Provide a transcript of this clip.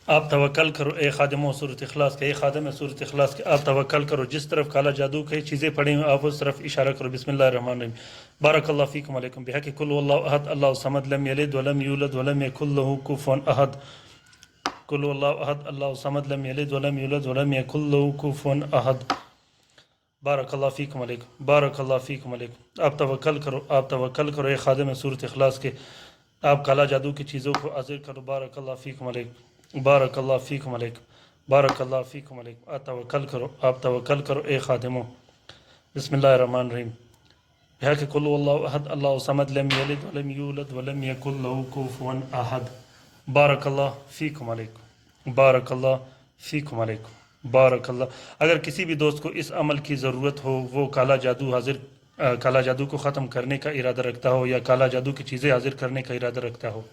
आप तवक्कल करो ए खादिमो सूरत इखलास के, ए खादिम सूरत इखलास के, आप तवक्कल करो। जिस तरफ काला जादू की चीज़ें पड़ी हुई आप उस तरफ इशारा करो। बिस्मिल्लाहिर्रहमानिर्रहीम। बारकल्लाहु फीकुम अलैकुम बिहक़्क़ि कुल हुवल्लाहु अहद अल्लाहु समद लम यलिद वलम यूलद वलम यकुल लहू कुफुवन अहद। कुल हुवल्लाहु अहद अल्लाहु समद लम यलिद वलम यूलद वलम यकुल लहू कुफुवन अहद। बारकल्लाहु फीकुम अलैकुम, बारकल्लाहु फीकुम अलैकुम। आप तवक्कल करो, आप तवक्कल करो ए खादिम सूरत इखलास के, आप काला जादू की चीज़ों को हाजिर करो। बारकल्लाहु फीकुम अलैकुम, बारकल्लाहु फीकुम अलैकुम, बारकल्लाहु फीकुम अलैकुम। आप तवक्कल करो, आप तवक्कल करो ए खादिमो। बिस्मिल्लाहिर्रहमानिर्रहीम। यह कि कुल हुवल्लाहु अहद अल्लाहु समद लम यलिद वलम यूलद वलम यकुल लहू कुफुवन अहद। बारकल्लाहु फीकुम अलैकुम, बारकल्लाहु फीकुम अलैकुम, बारकल्लाह। अगर किसी भी दोस्त को इस अमल की ज़रूरत हो, वो काला जादू को ख़त्म करने का इरादा रखता हो या काला जादू की चीज़ें हाजिर करने का इरादा रखता हो,